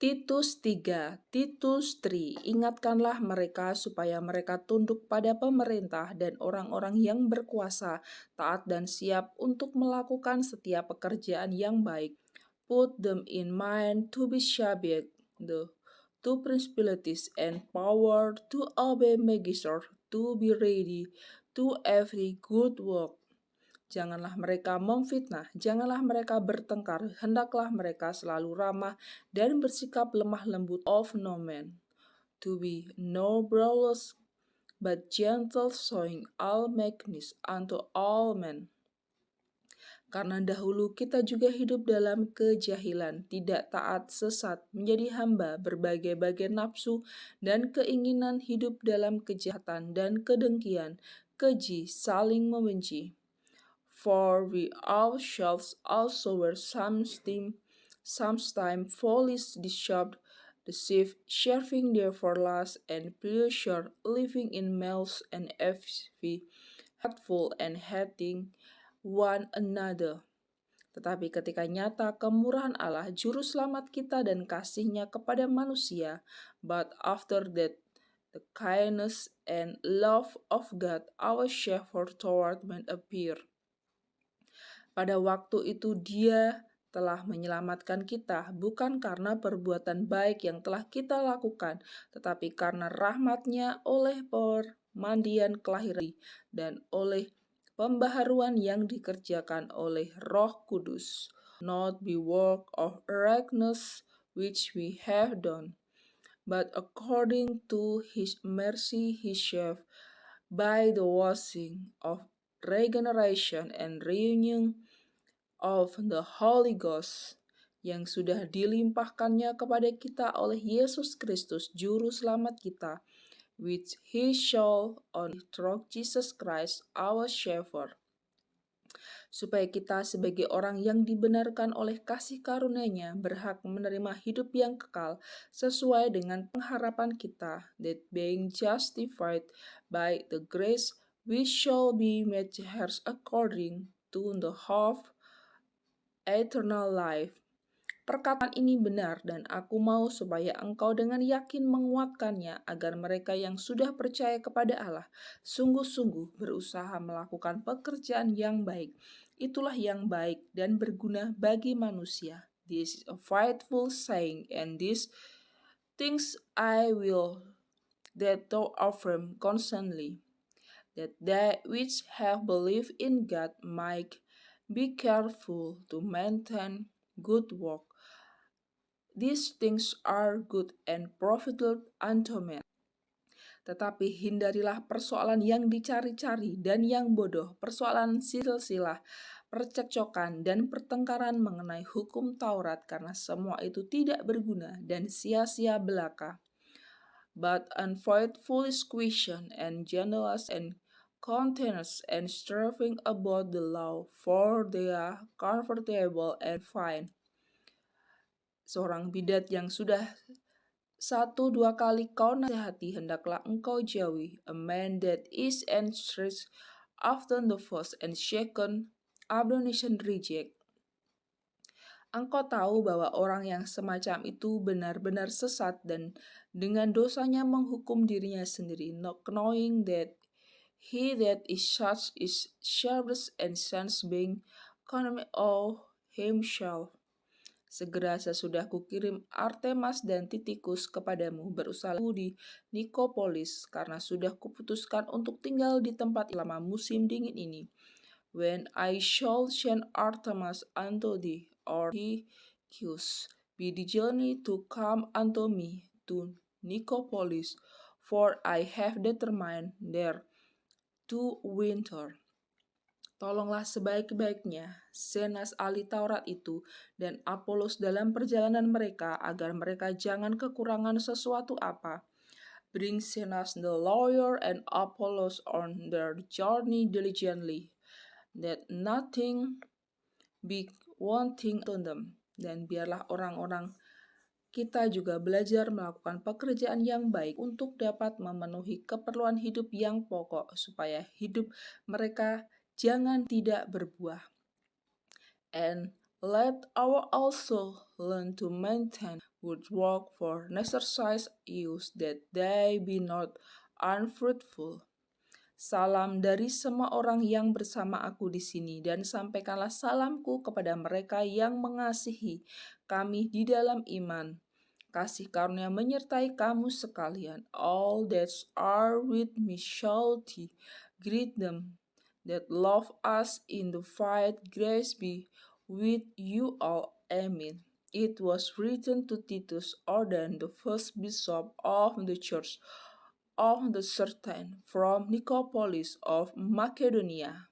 Titus 3, Titus 3, ingatkanlah mereka supaya mereka tunduk pada pemerintah dan orang-orang yang berkuasa, taat dan siap untuk melakukan setiap pekerjaan yang baik. Put them in mind to be subject to principalities and power, to obey magistrates, to be ready to every good work. Janganlah mereka memfitnah, janganlah mereka bertengkar, hendaklah mereka selalu ramah dan bersikap lemah lembut of no man. To be no brawlers, but gentle, showing all meekness unto all men. Karena dahulu kita juga hidup dalam kejahilan, tidak taat, sesat, menjadi hamba berbagai-bagai nafsu dan keinginan, hidup dalam kejahatan dan kedengkian, keji, saling membenci. For we ourselves also were sometime foolish, deceived, serving therefore lust and pleasure, living in malice and envy, hateful and hating one another. Tetapi ketika nyata kemurahan Allah, juru selamat kita dan kasih-Nya kepada manusia, but after that the kindness and love of God our Shepherd toward men appear. Pada waktu itu Dia telah menyelamatkan kita, bukan karena perbuatan baik yang telah kita lakukan, tetapi karena rahmat-Nya oleh permandian kelahiran dan oleh pembaharuan yang dikerjakan oleh Roh Kudus. Not be work of righteousness which we have done, but according to His mercy He saved by the washing of regeneration and renewing of the Holy Ghost, yang sudah dilimpahkannya kepada kita oleh Yesus Kristus, Juru Selamat kita, which He shall on through Jesus Christ our Shepherd, supaya kita sebagai orang yang dibenarkan oleh kasih karunia-Nya berhak menerima hidup yang kekal sesuai dengan pengharapan kita, that being justified by the grace we shall be made heirs according to the hope eternal life. Perkataan ini benar dan aku mau supaya engkau dengan yakin menguatkannya agar mereka yang sudah percaya kepada Allah sungguh-sungguh berusaha melakukan pekerjaan yang baik. Itulah yang baik dan berguna bagi manusia. This is a faithful saying, and these things I will that thou affirm constantly, that they which have believed in God might be careful to maintain good work. These things are good and profitable unto men. Tetapi hindarilah persoalan yang dicari-cari dan yang bodoh, persoalan silsilah, percekcokan, dan pertengkaran mengenai hukum Taurat, karena semua itu tidak berguna dan sia-sia belaka. But avoid foolish question and gentleness and contenance and striving about the law, for they are comfortable and fine. Seorang bidat yang sudah 1-2 kali kau nasihati, hendaklah engkau jauhi. A man that is entrenched often the first and second admonition reject. Engkau tahu bahwa orang yang semacam itu benar-benar sesat dan dengan dosanya menghukum dirinya sendiri, not knowing that he that is such is sharpest and sense being condemned of himself. Segera sesudah kukirim Artemas dan Titikus kepadamu, berusaha di Nikopolis, karena sudah kuputuskan untuk tinggal di tempat selama musim dingin ini. When I shall send Artemas unto thee, or Tychicus, be the journey to come unto me to Nicopolis, for I have determined there to winter. Tolonglah sebaik-baiknya Zenas ahli Taurat itu dan Apolos dalam perjalanan mereka, agar mereka jangan kekurangan sesuatu apa. Bring Zenas the lawyer and Apollos on their journey diligently, that nothing be wanting to them. Dan biarlah orang-orang kita juga belajar melakukan pekerjaan yang baik untuk dapat memenuhi keperluan hidup yang pokok, supaya hidup mereka jangan tidak berbuah. And let our also learn to maintain would work for exercise use, that they be not unfruitful. Salam dari semua orang yang bersama aku di sini, dan sampaikanlah salamku kepada mereka yang mengasihi kami di dalam iman. Kasih karunia menyertai kamu sekalian. All that are with me shall greet them that love us in the fight. Grace be with you all. Amen. It was written to Titus, ordained the first bishop of the church of the certain from Nicopolis of Macedonia.